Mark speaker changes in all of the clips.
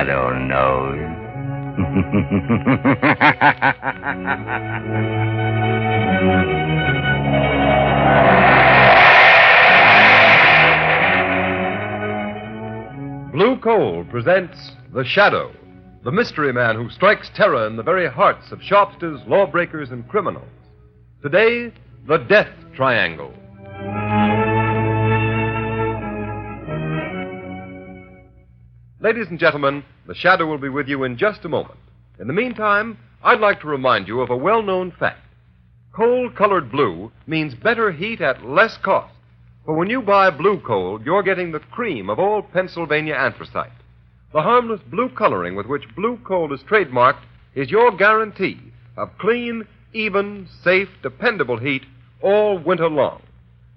Speaker 1: shadow knows.
Speaker 2: Blue Coal presents The Shadow, the mystery man who strikes terror in the very hearts of shopsters, lawbreakers, and criminals. Today, the Death Triangle. Ladies and gentlemen, The Shadow will be with you in just a moment. In the meantime, I'd like to remind you of a well-known fact. Coal-colored blue means better heat at less cost. For when you buy blue coal, you're getting the cream of old Pennsylvania anthracite. The harmless blue coloring with which blue coal is trademarked is your guarantee of clean, even, safe, dependable heat all winter long.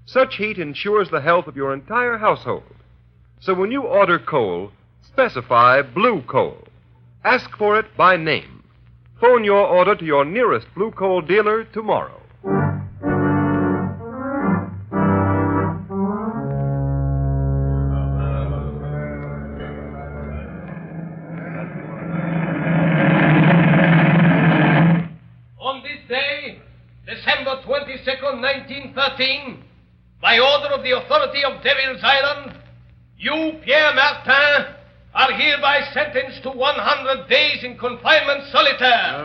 Speaker 2: Such heat ensures the health of your entire household. So when you order coal, specify blue coal. Ask for it by name. Phone your order to your nearest blue coal dealer tomorrow.
Speaker 3: On this day, December 22nd, 1913, by order of the authority of Devil's Island, you, Pierre Martin, are hereby sentenced to 100 days in confinement solitaire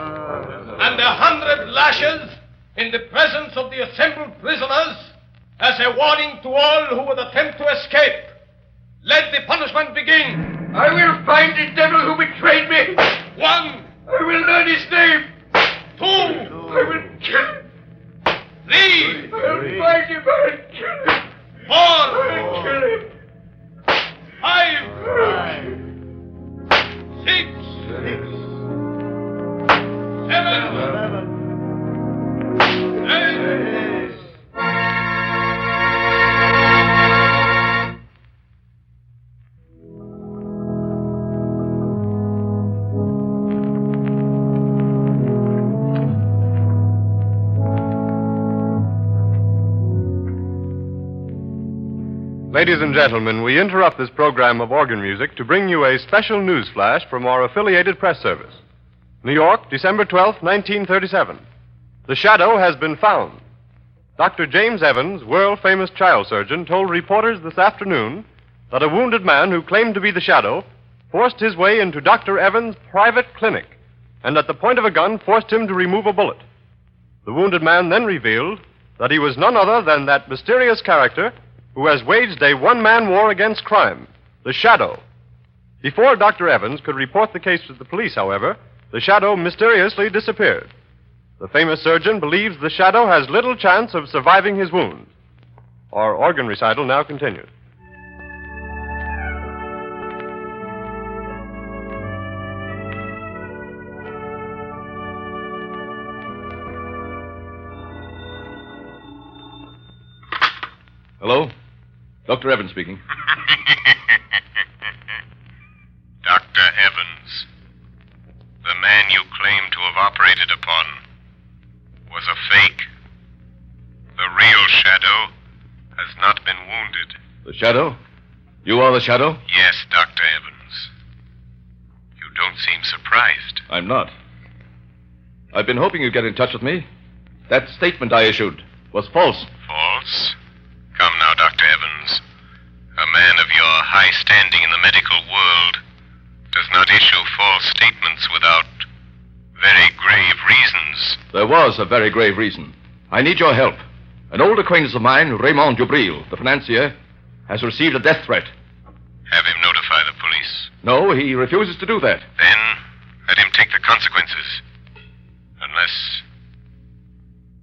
Speaker 3: and 100 lashes in the presence of the assembled prisoners as a warning to all who would attempt to escape. Let the punishment begin.
Speaker 4: I will find the devil who betrayed me.
Speaker 3: 1.
Speaker 4: I will learn his name.
Speaker 3: 2.
Speaker 4: I will kill him.
Speaker 3: 3.
Speaker 4: I'll find him. I'll kill him.
Speaker 3: 4.
Speaker 4: I'll kill him.
Speaker 3: 5. 6. 7. 8.
Speaker 2: Ladies and gentlemen, we interrupt this program of organ music to bring you a special news flash from our affiliated press service. New York, December 12th, 1937. The Shadow has been found. Dr. James Evans, world-famous child surgeon, told reporters this afternoon that a wounded man who claimed to be the Shadow forced his way into Dr. Evans' private clinic and at the point of a gun forced him to remove a bullet. The wounded man then revealed that he was none other than that mysterious character who has waged a one-man war against crime, the Shadow. Before Dr. Evans could report the case to the police, however, the Shadow mysteriously disappeared. The famous surgeon believes the Shadow has little chance of surviving his wounds. Our organ recital now continues.
Speaker 5: Hello? Dr. Evans speaking.
Speaker 6: Dr. Evans, the man you claim to have operated upon was a fake. The real Shadow has not been wounded.
Speaker 5: The Shadow? You are the Shadow?
Speaker 6: Yes, Dr. Evans. You don't seem surprised.
Speaker 5: I'm not. I've been hoping you'd get in touch with me. That statement I issued was false.
Speaker 6: False? Come now, Dr. Evans. A man of your high standing in the medical world does not issue false statements without very grave reasons.
Speaker 5: There was a very grave reason. I need your help. An old acquaintance of mine, Raymond Dubril, the financier, has received a death threat.
Speaker 6: Have him notify the police.
Speaker 5: No, he refuses to do that.
Speaker 6: Then let him take the consequences. Unless...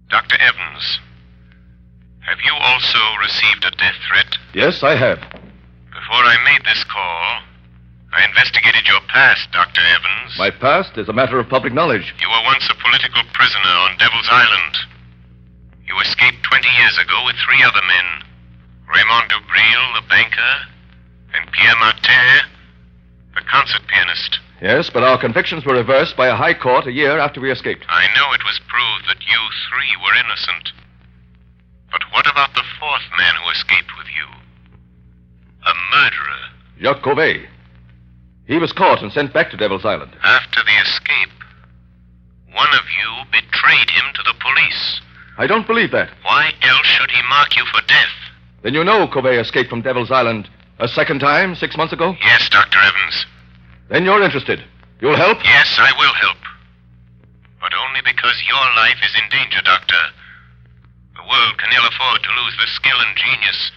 Speaker 6: Dr. Evans, have you also received a death threat?
Speaker 5: Yes, I have.
Speaker 6: Before I made this call, I investigated your past, Dr. Evans.
Speaker 5: My past is a matter of public knowledge.
Speaker 6: You were once a political prisoner on Devil's Island. You escaped 20 years ago with 3 other men. Raymond Dubril, the banker, and Pierre Martin, the concert pianist.
Speaker 5: Yes, but our convictions were reversed by a high court a year after we escaped.
Speaker 6: I know it was proved that you 3 were innocent. But what about the 4th man who escaped with you? A murderer.
Speaker 5: Jacques Cauvet. He was caught and sent back to Devil's Island.
Speaker 6: After the escape, one of you betrayed him to the police.
Speaker 5: I don't believe that.
Speaker 6: Why else should he mark you for death?
Speaker 5: Then you know Covey escaped from Devil's Island a second time 6 months ago?
Speaker 6: Yes, Dr. Evans.
Speaker 5: Then you're interested. You'll help?
Speaker 6: Yes, I will help. But only because your life is in danger, Doctor. The world can ill afford to lose the skill and genius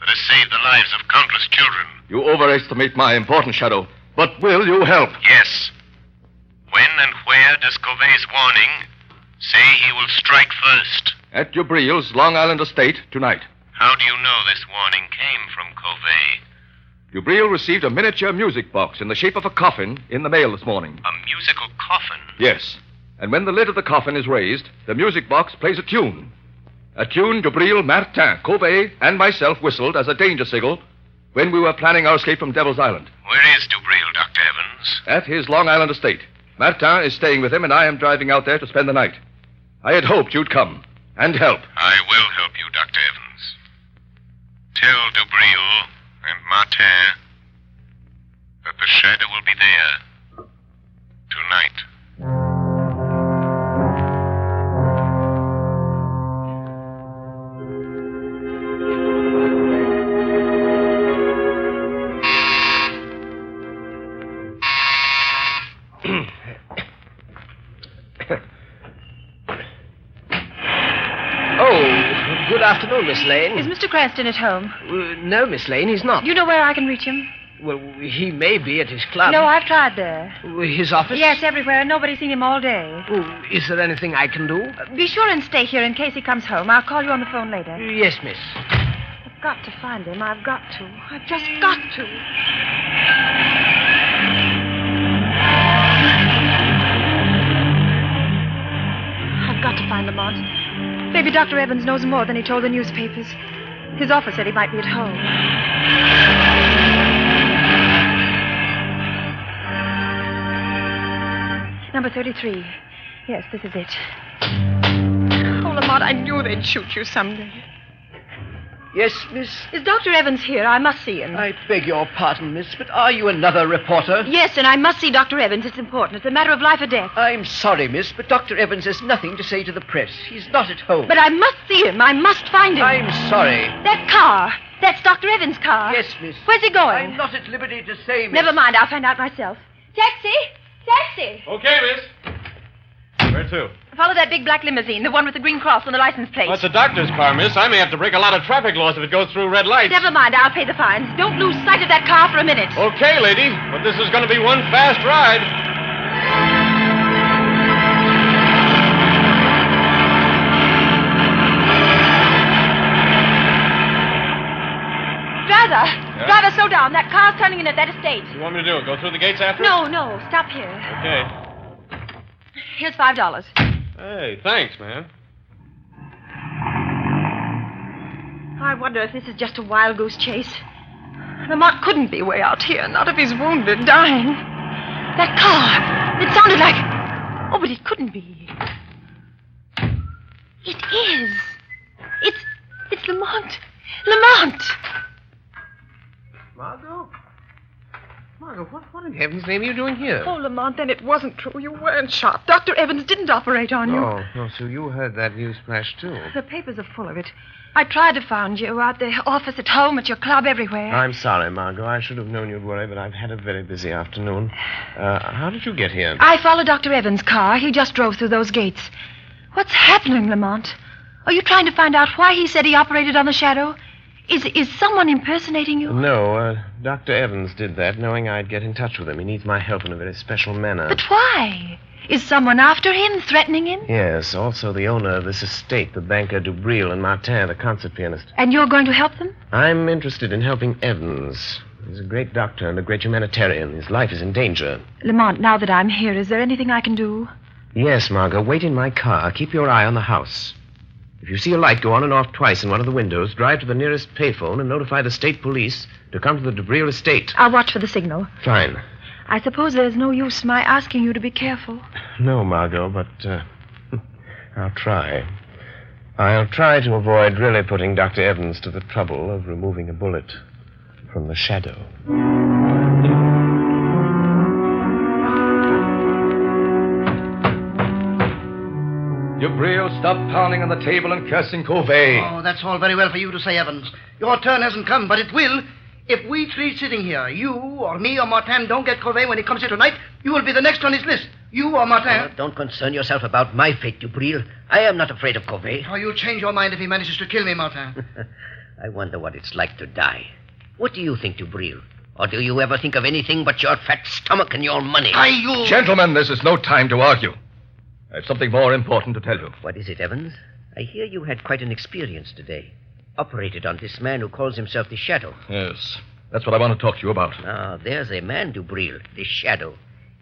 Speaker 6: that has saved the lives of countless children.
Speaker 5: You overestimate my importance, Shadow. But will you help?
Speaker 6: Yes. When and where does Covey's warning say he will strike first?
Speaker 5: At Jubril's Long Island estate tonight.
Speaker 6: How do you know this warning came from Covey?
Speaker 5: Jubril received a miniature music box in the shape of a coffin in the mail this morning.
Speaker 6: A musical coffin?
Speaker 5: Yes. And when the lid of the coffin is raised, the music box plays a tune. A tune Jubril, Martin, Covey, and myself whistled as a danger signal when we were planning our escape from Devil's Island.
Speaker 6: Where is Jubril, Dr. Evans?
Speaker 5: At his Long Island estate. Martin is staying with him, and I am driving out there to spend the night. I had hoped you'd come and help.
Speaker 6: I will help you, Dr. Evans. Tell Jubril and Martin that the shadow will be there tonight.
Speaker 1: Good afternoon, Miss Lane.
Speaker 7: Is Mr. Cranston at home?
Speaker 1: No, Miss Lane, he's not.
Speaker 7: Do you know where I can reach him?
Speaker 1: Well, he may be at his club.
Speaker 7: No, I've tried there.
Speaker 1: His office?
Speaker 7: Yes, everywhere. Nobody's seen him all day.
Speaker 1: Oh, is there anything I can do?
Speaker 7: Be sure and stay here in case he comes home. I'll call you on the phone later.
Speaker 1: Yes, miss.
Speaker 7: I've got to find him. I've got to. I've just got to. I've got to find Lamont. Maybe Dr. Evans knows more than he told the newspapers. His office said he might be at home. Number 33. Yes, this is it. Oh, Lamont, I knew they'd shoot you someday.
Speaker 1: Yes, miss?
Speaker 7: Is Dr. Evans here? I must see him.
Speaker 1: I beg your pardon, miss, but are you another reporter?
Speaker 7: Yes, and I must see Dr. Evans. It's important. It's a matter of life or death.
Speaker 1: I'm sorry, miss, but Dr. Evans has nothing to say to the press. He's not at home.
Speaker 7: But I must see him. I must find him.
Speaker 1: I'm sorry.
Speaker 7: That car. That's Dr. Evans' car.
Speaker 1: Yes, miss.
Speaker 7: Where's he going?
Speaker 1: I'm not at liberty to say, miss.
Speaker 7: Never mind. I'll find out myself. Taxi! Taxi!
Speaker 2: Okay, miss. Where to?
Speaker 7: Follow that big black limousine, the one with the green cross on the license plate.
Speaker 2: Well, it's a doctor's car, miss. I may have to break a lot of traffic laws if it goes through red lights.
Speaker 7: Never mind. I'll pay the fines. Don't lose sight of that car for a minute.
Speaker 2: Okay, lady. But this is going to be one fast ride.
Speaker 7: Driver! Driver, slow down. That car's turning in at that estate.
Speaker 2: What do you want me to do? Go through the gates after?
Speaker 7: No. Stop here.
Speaker 2: Okay.
Speaker 7: Here's $5.
Speaker 2: Hey, thanks, man.
Speaker 7: I wonder if this is just a wild goose chase. Lamont couldn't be way out here, not if he's wounded, dying. That car, it sounded like... Oh, but it couldn't be. It is. It's Lamont. Lamont!
Speaker 3: Margot? Margot, what in heaven's name are you doing here?
Speaker 7: Oh, Lamont, then it wasn't true. You weren't shot. Dr. Evans didn't operate on you.
Speaker 3: Oh, so you heard that news flash, too.
Speaker 7: The papers are full of it. I tried to find you out the office, at home, at your club, everywhere.
Speaker 3: I'm sorry, Margot. I should have known you'd worry, but I've had a very busy afternoon. How did you get here?
Speaker 7: I followed Dr. Evans' car. He just drove through those gates. What's happening, Lamont? Are you trying to find out why he said he operated on the shadow? Is someone impersonating you?
Speaker 3: No, Dr. Evans did that, knowing I'd get in touch with him. He needs my help in a very special manner.
Speaker 7: But why? Is someone after him, threatening him?
Speaker 3: Yes, also the owner of this estate, the banker Dubril, and Martin, the concert pianist.
Speaker 7: And you're going to help them?
Speaker 3: I'm interested in helping Evans. He's a great doctor and a great humanitarian. His life is in danger.
Speaker 7: Lamont, now that I'm here, is there anything I can do?
Speaker 3: Yes, Margot. Wait in my car. Keep your eye on the house. If you see a light go on and off twice in one of the windows, drive to the nearest payphone and notify the state police to come to the Dubril estate.
Speaker 7: I'll watch for the signal.
Speaker 3: Fine.
Speaker 7: I suppose there's no use my asking you to be careful.
Speaker 3: No, Margot, but I'll try. I'll try to avoid really putting Dr. Evans to the trouble of removing a bullet from the shadow.
Speaker 5: Dubril, stop pounding on the table and cursing Covey.
Speaker 8: Oh, that's all very well for you to say, Evans. Your turn hasn't come, but it will. If we three sitting here, you or me or Martin, don't get Covey when he comes here tonight, you will be the next on his list. You or Martin.
Speaker 1: Don't concern yourself about my fate, Dubril. I am not afraid of Covey.
Speaker 8: Oh, you'll change your mind if he manages to kill me, Martin.
Speaker 1: I wonder what it's like to die. What do you think, Dubril? Or do you ever think of anything but your fat stomach and your money?
Speaker 5: Gentlemen, this is no time to argue. I have something more important to tell you.
Speaker 1: What is it, Evans? I hear you had quite an experience today. Operated on this man who calls himself the Shadow.
Speaker 5: Yes, that's what I want to talk to you about.
Speaker 1: Ah, there's a man, Dubril, the Shadow.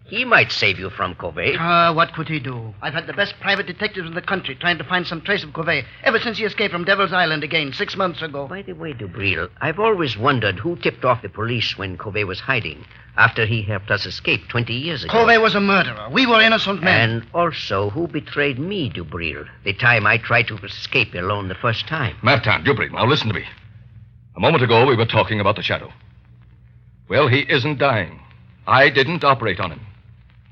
Speaker 1: He might save you from Covey.
Speaker 8: What could he do? I've had the best private detectives in the country trying to find some trace of Covey ever since he escaped from Devil's Island again 6 months ago.
Speaker 1: By the way, Dubril, I've always wondered who tipped off the police when Covey was hiding after he helped us escape 20 years ago.
Speaker 8: Covey was a murderer. We were innocent men.
Speaker 1: And also, who betrayed me, Dubril, the time I tried to escape alone the first time?
Speaker 5: Martin, Dubril, now listen to me. A moment ago, we were talking about the Shadow. Well, he isn't dying. I didn't operate on him.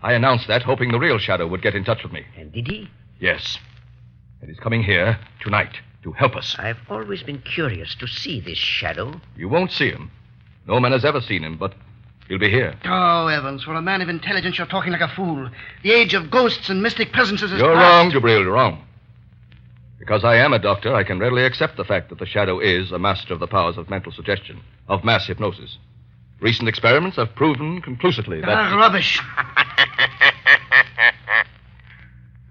Speaker 5: I announced that, hoping the real Shadow would get in touch with me.
Speaker 1: And did he?
Speaker 5: Yes. And he's coming here tonight to help us.
Speaker 1: I've always been curious to see this Shadow.
Speaker 5: You won't see him. No man has ever seen him, but he'll be here.
Speaker 8: Oh, Evans, for a man of intelligence, you're talking like a fool. The age of ghosts and mystic presences is
Speaker 5: You're
Speaker 8: past.
Speaker 5: wrong, Dubril, you're wrong. Because I am a doctor, I can readily accept the fact that the Shadow is a master of the powers of mental suggestion, of mass hypnosis. Recent experiments have proven conclusively that...
Speaker 8: rubbish.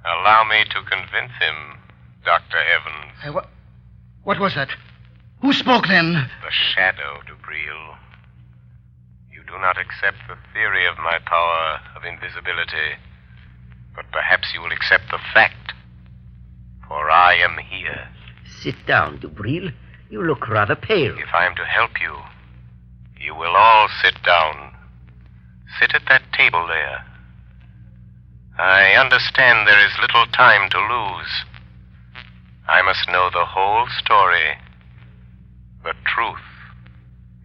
Speaker 6: Allow me to convince him, Dr. Evans.
Speaker 8: Hey, what was that? Who spoke then?
Speaker 6: The Shadow, Dubril. You do not accept the theory of my power of invisibility, but perhaps you will accept the fact, for I am here.
Speaker 1: Sit down, Dubril. You look rather pale.
Speaker 6: If I am to help you, you will all sit down. Sit at that table there. I understand there is little time to lose. I must know the whole story, the truth,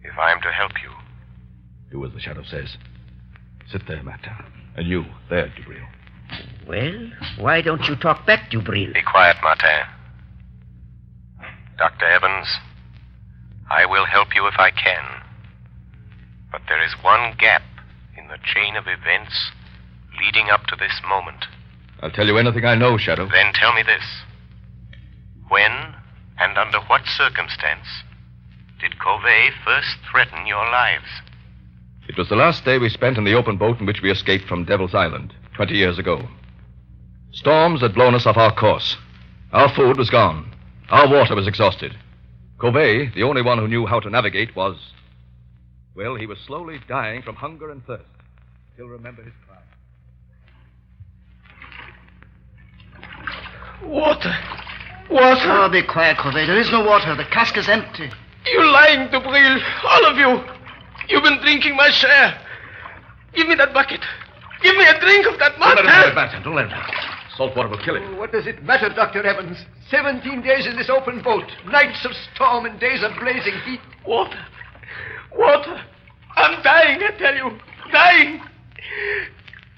Speaker 6: if I am to help you.
Speaker 5: Do as the Shadow says. Sit there, Martin. And you, there, Dubril.
Speaker 1: Well, why don't you talk back, Dubril?
Speaker 6: Be quiet, Martin. Dr. Evans, I will help you if I can. But there is one gap in the chain of events leading up to this moment.
Speaker 5: I'll tell you anything I know, Shadow.
Speaker 6: Then tell me this. When and under what circumstance did Covey first threaten your lives?
Speaker 5: It was the last day we spent in the open boat in which we escaped from Devil's Island 20 years ago. Storms had blown us off our course. Our food was gone. Our water was exhausted. Covey, the only one who knew how to navigate, was... Well, he was slowly dying from hunger and thirst. He'll remember his cry.
Speaker 3: Water. Water.
Speaker 8: Oh, be quiet, Covey. There is no water. The cask is empty.
Speaker 3: You're lying, Dubril. All of you. You've been drinking my share. Give me that bucket. Give me a drink of that
Speaker 5: Don't let him have it,
Speaker 3: Martin.
Speaker 5: Martin. Don't let him have it. Salt water will kill him.
Speaker 1: What does it matter, Dr. Evans? 17 days in this open boat. Nights of storm and days of blazing heat.
Speaker 3: Water. Water. I'm dying, I tell you. Dying.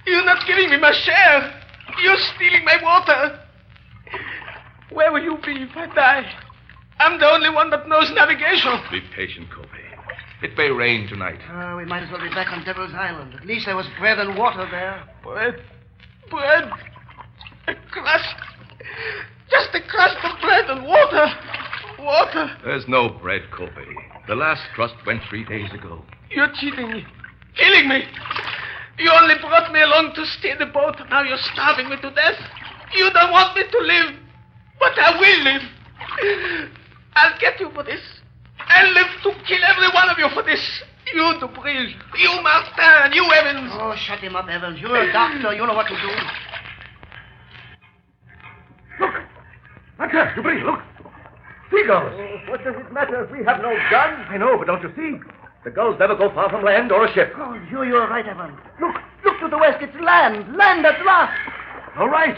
Speaker 3: You're not giving me my share. You're stealing my water. Where will you be if I die? I'm the only one that knows navigation.
Speaker 5: Be patient, Covey. It may rain tonight.
Speaker 8: We might as well be back on Devil's Island. At least there was bread and water there.
Speaker 3: Bread. Bread. A crust. Just a crust of bread and water. Water.
Speaker 5: There's no bread, Covey. The last crust went 3 days ago.
Speaker 3: You're cheating me. Killing me. You only brought me along to steer the boat. Now you're starving me to death. You don't want me to live. But I will live. I'll get you for this. I'll live to kill every one of you for this. You, Dubril. You, Martin. You, Evans.
Speaker 8: Oh, shut him up, Evans. You're a doctor. You know what to do.
Speaker 5: Look! Martin, Dubril, look! Seagulls!
Speaker 1: What does it matter if we have no gun?
Speaker 5: I know, but don't you see? The gulls never go far from land or a ship.
Speaker 8: Oh, you're right, Evans. Look to the west. It's land. Land at last.
Speaker 5: All right.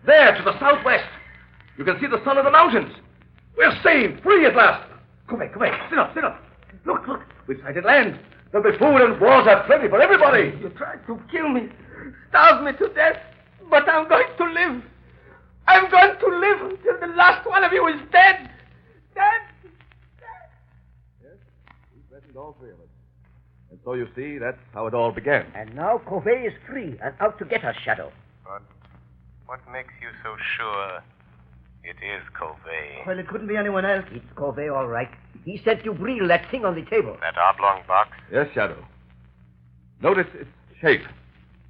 Speaker 5: There, to the southwest. You can see the sun of the mountains. We're saved, free at last. Come back. Sit up. Look. We've sighted land. There'll be food and water plenty for everybody.
Speaker 3: You tried to kill me. Starve me to death. But I'm going to live.
Speaker 4: I'm going to live until the last one of you is dead. Dead.
Speaker 5: Yes, we threatened all three of us. And so you see, that's how it all began.
Speaker 1: And now Covey is free and out to get us, Shadow.
Speaker 6: But what makes you so sure it is Covey?
Speaker 8: Well, it couldn't be anyone else.
Speaker 1: It's Covey, all right. He sent Dubril that thing on the table.
Speaker 6: That oblong box?
Speaker 5: Yes, Shadow. Notice its shape.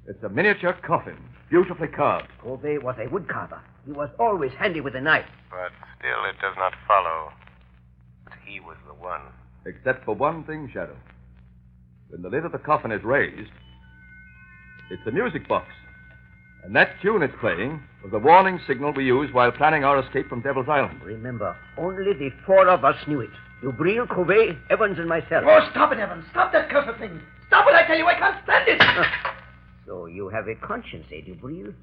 Speaker 5: It's a miniature coffin, beautifully carved.
Speaker 1: Covey was a woodcarver. He was always handy with a knife.
Speaker 6: But still it does not follow that he was the one.
Speaker 5: Except for one thing, Shadow. When the lid of the coffin is raised, it's a music box. And that tune it's playing was the warning signal we used while planning our escape from Devil's Island.
Speaker 1: Remember, only the four of us knew it. Dubril, Covey, Evans, and myself.
Speaker 8: Oh, stop it, Evans. Stop that cursed thing. Stop it, I tell you. I can't stand it.
Speaker 1: So you have a conscience, eh, Dubril?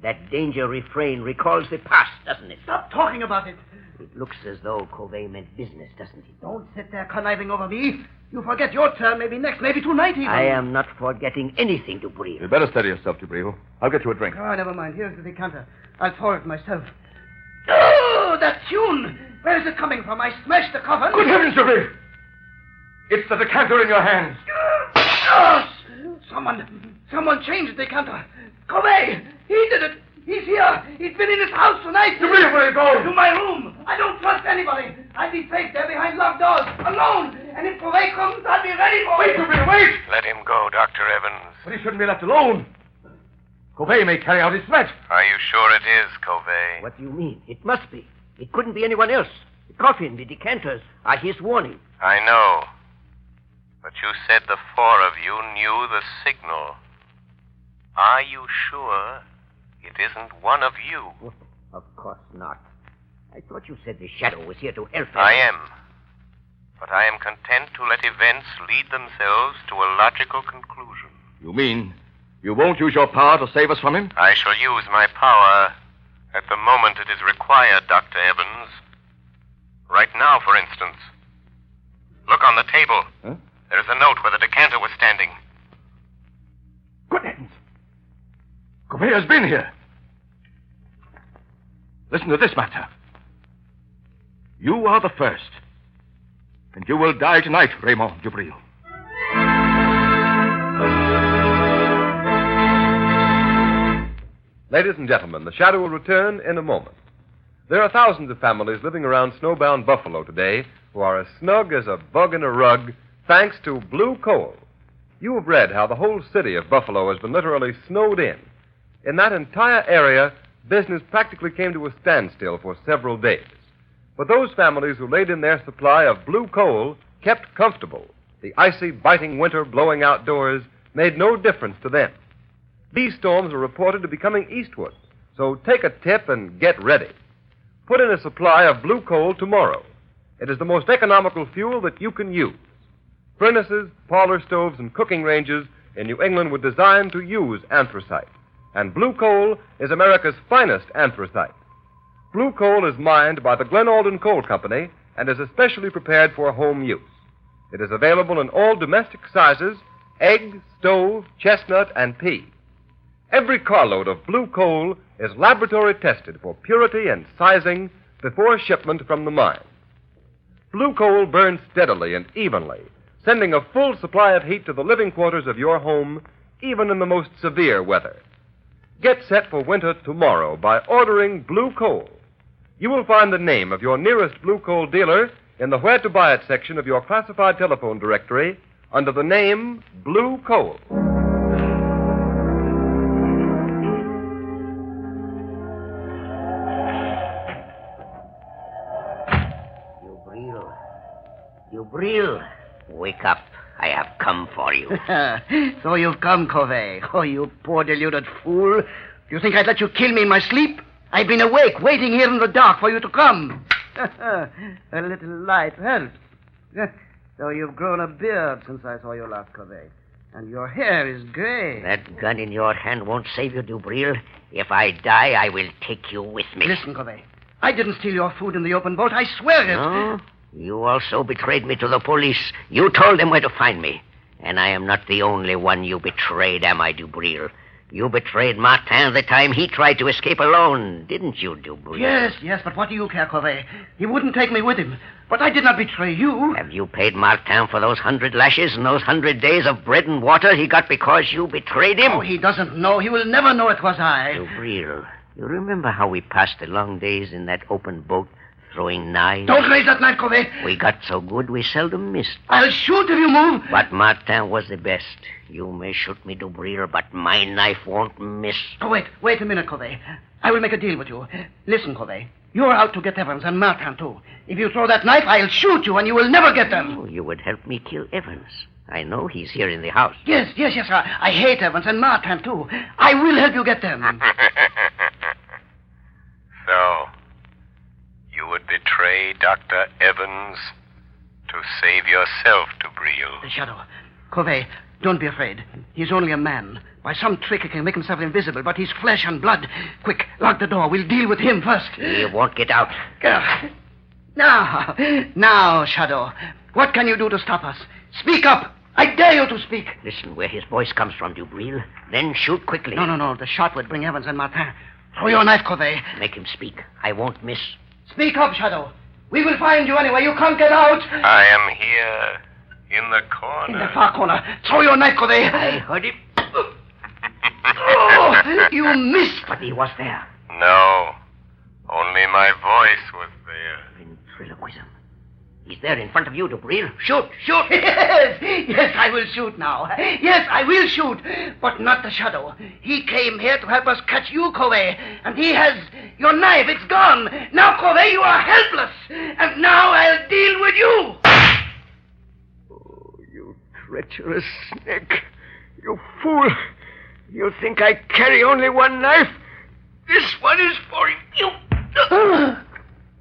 Speaker 1: That danger refrain recalls the past, doesn't it?
Speaker 8: Stop talking about it.
Speaker 1: It looks as though Covey meant business, doesn't it?
Speaker 8: Don't sit there conniving over me. You forget your turn, maybe next, maybe tonight even.
Speaker 1: I am not forgetting anything, Dubril.
Speaker 5: You'd better steady yourself, Dubril. I'll get you a drink.
Speaker 8: Oh, never mind. Here's the decanter. I'll pour it myself. Oh, that tune! Where is it coming from? I smashed the coffin.
Speaker 5: Good heavens, Dubril! It's the decanter in your hands.
Speaker 8: Oh, someone changed the decanter. Covey! He did it! He's here! He's been in his house tonight!
Speaker 5: Dubril, where are you going?
Speaker 8: To my room! I don't trust anybody! I'll be safe there behind locked doors, alone! And if Covey comes, I'll be ready for
Speaker 5: Wait,
Speaker 8: him!
Speaker 5: Dubril, wait!
Speaker 6: Let him go, Dr. Evans.
Speaker 5: But he shouldn't be left alone. Covey may carry out his threat.
Speaker 6: Are you sure it is Covey?
Speaker 1: What do you mean? It must be. It couldn't be anyone else. The coffin, the decanters are his warning.
Speaker 6: I know. But you said the four of you knew the signal. Are you sure it isn't one of you?
Speaker 1: Oh, of course not. I thought you said the Shadow was here to help us.
Speaker 6: I am. But I am content to let events lead themselves to a logical conclusion.
Speaker 5: You mean you won't use your power to save us from him?
Speaker 6: I shall use my power at the moment it is required, Dr. Evans. Right now, for instance. Look on the table.
Speaker 5: Huh?
Speaker 6: There is a note where the decanter was standing.
Speaker 5: Good heavens! Covey has been here. Listen to this matter. You are the first. And you will die tonight, Raymond Dubril.
Speaker 2: Ladies and gentlemen, the Shadow will return in a moment. There are thousands of families living around snowbound Buffalo today who are as snug as a bug in a rug thanks to blue coal. You have read how the whole city of Buffalo has been literally snowed in. In that entire area, business practically came to a standstill for several days. But those families who laid in their supply of blue coal kept comfortable. The icy, biting winter blowing outdoors made no difference to them. These storms are reported to be coming eastward, so take a tip and get ready. Put in a supply of blue coal tomorrow. It is the most economical fuel that you can use. Furnaces, parlor stoves, and cooking ranges in New England were designed to use anthracite, and blue coal is America's finest anthracite. Blue coal is mined by the Glen Alden Coal Company and is especially prepared for home use. It is available in all domestic sizes: egg, stove, chestnut, and pea. Every carload of blue coal is laboratory tested for purity and sizing before shipment from the mine. Blue coal burns steadily and evenly, sending a full supply of heat to the living quarters of your home, even in the most severe weather. Get set for winter tomorrow by ordering blue coal. You will find the name of your nearest blue coal dealer in the Where to Buy It section of your classified telephone directory under the name Blue Coal.
Speaker 1: Dubril, wake up. I have come for you.
Speaker 8: So you've come, Covey. Oh, you poor deluded fool. Do you think I'd let you kill me in my sleep? I've been awake, waiting here in the dark for you to come. A little light helps. So you've grown a beard since I saw you last, Covey. And your hair is gray.
Speaker 1: That gun in your hand won't save you, Dubril. If I die, I will take you with me.
Speaker 8: Listen, Covey. I didn't steal your food in the open boat. I swear it.
Speaker 1: No? You also betrayed me to the police. You told them where to find me. And I am not the only one you betrayed, am I, Dubril? You betrayed Martin the time he tried to escape alone, didn't you, Dubril?
Speaker 8: Yes, but what do you care, Covey? He wouldn't take me with him. But I did not betray you.
Speaker 1: Have you paid Martin for those 100 lashes and those 100 days of bread and water he got because you betrayed him?
Speaker 8: Oh, he doesn't know. He will never know it was I.
Speaker 1: Dubril, you remember how we passed the long days in that open boat throwing knives?
Speaker 8: Don't raise that knife, Covey.
Speaker 1: We got so good we seldom missed.
Speaker 8: I'll shoot if you move.
Speaker 1: But Martin was the best. You may shoot me, Dubril, but my knife won't miss.
Speaker 8: Oh, wait a minute, Covey. I will make a deal with you. Listen, Covey. You're out to get Evans and Martin, too. If you throw that knife, I'll shoot you and you will never get them.
Speaker 1: Oh, you would help me kill Evans. I know he's here in the house.
Speaker 8: Yes. I hate Evans and Martin, too. I will help you get them.
Speaker 6: So, you would betray Dr. Evans to save yourself, Dubril.
Speaker 8: The Shadow. Covey, don't be afraid. He's only a man. By some trick, he can make himself invisible, but he's flesh and blood. Quick, lock the door. We'll deal with him first.
Speaker 1: He won't get out.
Speaker 8: Now, Shadow. What can you do to stop us? Speak up. I dare you to speak.
Speaker 1: Listen where his voice comes from, Dubril. Then shoot quickly.
Speaker 8: No. The shot would bring Evans and Martin. Throw your knife, Covey.
Speaker 1: Make him speak. I won't miss.
Speaker 8: Speak up, Shadow. We will find you anyway. You can't get out.
Speaker 6: I am here, in the corner.
Speaker 8: In the far corner. Throw your knife, Covey.
Speaker 1: I heard him.
Speaker 8: Oh, you missed.
Speaker 1: But he was there.
Speaker 6: No, only my voice was there.
Speaker 1: Ventriloquism. He's there in front of you, Dubril. Shoot.
Speaker 8: Yes, I will shoot now. Yes, I will shoot. But not the Shadow. He came here to help us catch you, Covey. And he has your knife. It's gone. Now, Covey, you are helpless. And now I'll deal with you.
Speaker 1: Oh, you treacherous snake. You fool. You think I carry only one knife? This one is for you.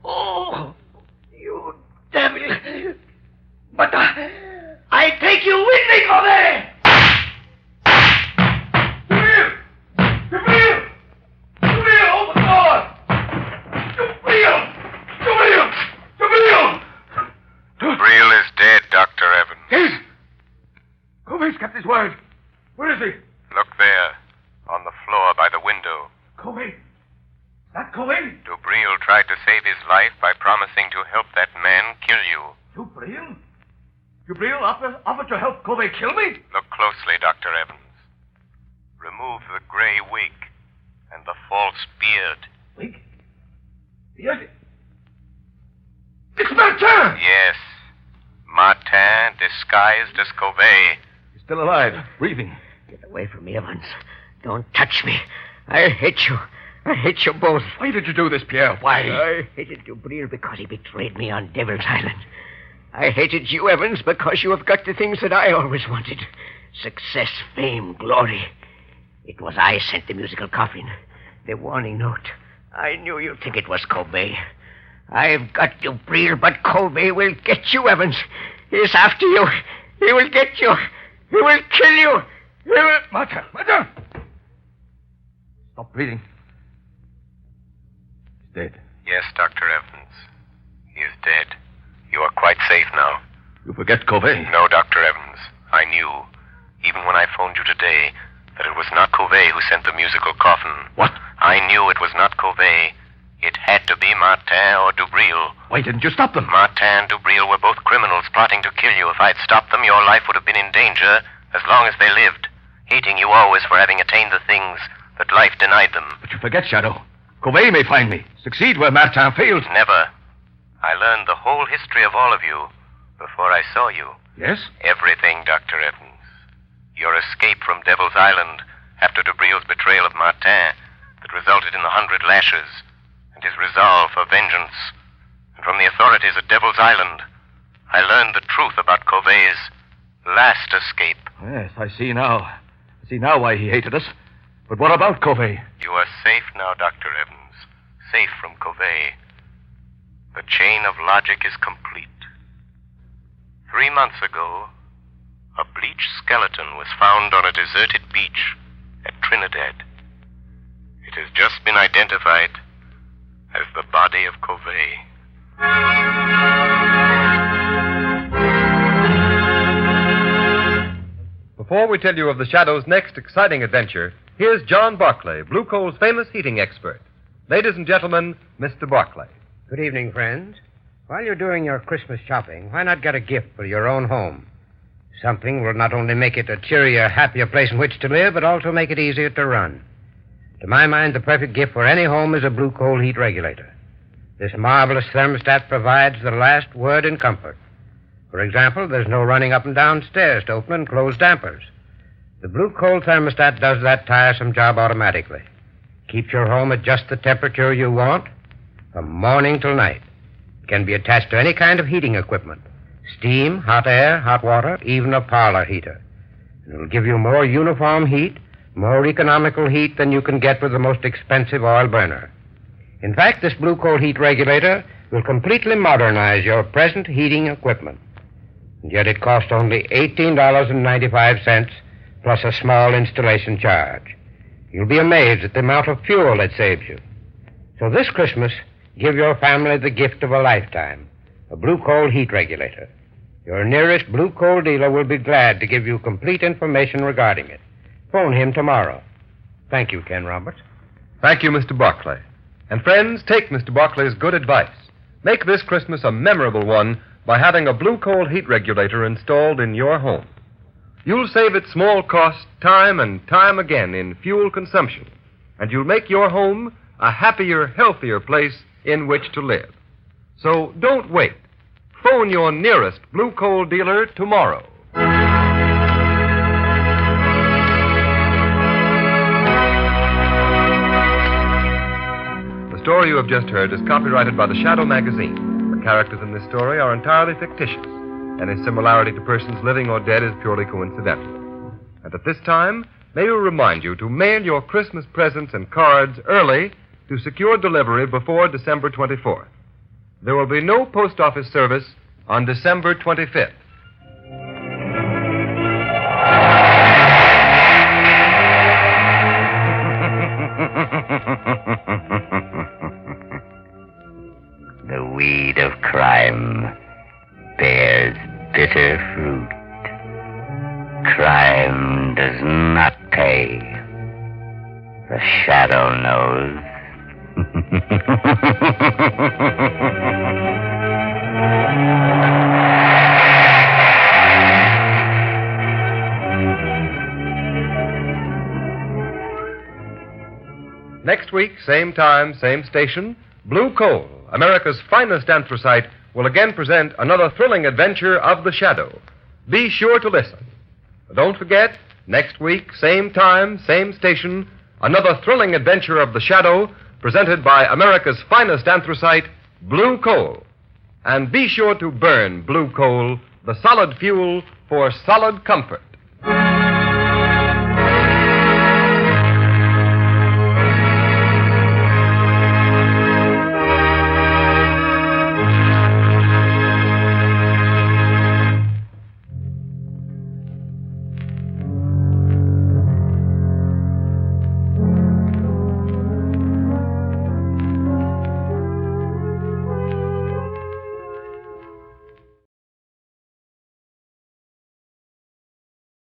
Speaker 8: Oh, you devil. But I take you with me, Covey. Dubril, open the door.
Speaker 6: Dubril is dead, Dr. Evans.
Speaker 4: Yes. Covey's kept his word. Where is he?
Speaker 6: Look there, on the floor by the window.
Speaker 4: Covey? That Covey?
Speaker 6: Dubril tried to save his life by promising to help that man kill you.
Speaker 4: Dubril? Dubril offered to help Covey kill me?
Speaker 6: Look closely, Dr. Evans. Remove the gray wig and the false beard.
Speaker 4: Wig? Beard? It's Martin!
Speaker 6: Yes. Martin disguised as Covey.
Speaker 5: He's still alive, breathing.
Speaker 1: Get away from me, Evans. Don't touch me. I hate you. I hate you both.
Speaker 5: Why did you do this, Pierre? Why?
Speaker 1: I hated Dubril because he betrayed me on Devil's Island. I hated you, Evans, because you have got the things that I always wanted. Success, fame, glory. It was I sent the musical coffin, the warning note. I knew you'd think it was Covey. I've got Dubril, but Covey will get you, Evans. He's after you. He will get you. He will kill you. He will...
Speaker 5: Martin! Stop breathing. He's dead.
Speaker 6: Yes, Dr. Evans. He is dead. You are quite safe now.
Speaker 5: You forget Covey.
Speaker 6: No, Dr. Evans. I knew, even when I phoned you today, that it was not Covey who sent the musical coffin.
Speaker 5: What?
Speaker 6: I knew it was not Covey. It had to be Martin or Dubril.
Speaker 5: Why didn't you stop them?
Speaker 6: Martin and Dubril were both criminals plotting to kill you. If I'd stopped them, your life would have been in danger as long as they lived, hating you always for having attained the things that life denied them.
Speaker 5: But you forget, Shadow. Covey may find me, succeed where Martin failed.
Speaker 6: Never. I learned the whole history of all of you before I saw you.
Speaker 5: Yes?
Speaker 6: Everything, Dr. Evans. Your escape from Devil's Island after Dubril's betrayal of Martin that resulted in the 100 lashes, and his resolve for vengeance. And from the authorities at Devil's Island, I learned the truth about Covey's last escape.
Speaker 5: Yes, I see now. I see now why he hated us. But what about Covey?
Speaker 6: You are safe now, Dr. Evans. Safe from Covey. The chain of logic is complete. 3 months ago, a bleached skeleton was found on a deserted beach at Trinidad. It has just been identified as the body of Covey.
Speaker 2: Before we tell you of the Shadow's next exciting adventure, here's John Barclay, Blue Coal's famous heating expert. Ladies and gentlemen, Mr. Barclay.
Speaker 9: Good evening, friends. While you're doing your Christmas shopping, why not get a gift for your own home? Something will not only make it a cheerier, happier place in which to live, but also make it easier to run. To my mind, the perfect gift for any home is a Blue Coal heat regulator. This marvelous thermostat provides the last word in comfort. For example, there's no running up and down stairs to open and close dampers. The Blue Coal thermostat does that tiresome job automatically. Keeps your home at just the temperature you want from morning till night. It can be attached to any kind of heating equipment. Steam, hot air, hot water, even a parlor heater. It'll give you more uniform heat, more economical heat than you can get with the most expensive oil burner. In fact, this Blue Coal heat regulator will completely modernize your present heating equipment. And yet it costs only $18.95 plus a small installation charge. You'll be amazed at the amount of fuel it saves you. So this Christmas, give your family the gift of a lifetime, a Blue Coal heat regulator. Your nearest Blue Coal dealer will be glad to give you complete information regarding it. Phone him tomorrow. Thank you, Ken Roberts.
Speaker 2: Thank you, Mr. Barclay. And friends, take Mr. Barclay's good advice. Make this Christmas a memorable one by having a Blue Coal heat regulator installed in your home. You'll save at small cost time and time again in fuel consumption, and you'll make your home a happier, healthier place in which to live. So don't wait. Phone your nearest Blue Coal dealer tomorrow. The story you have just heard is copyrighted by the Shadow magazine. The characters in this story are entirely fictitious. Any similarity to persons living or dead is purely coincidental. And at this time, may we remind you to mail your Christmas presents and cards early to secure delivery before December 24th. There will be no post office service on December 25th.
Speaker 8: The weed of crime bears bitter fruit. Crime does not pay. The shadow knows.
Speaker 2: Next week, same time, same station, Blue Coal, America's finest anthracite, will again present another thrilling adventure of the Shadow. Be sure to listen. Don't forget, next week, same time, same station, another thrilling adventure of the Shadow, presented by America's finest anthracite, Blue Coal. And be sure to burn Blue Coal, the solid fuel for solid comfort.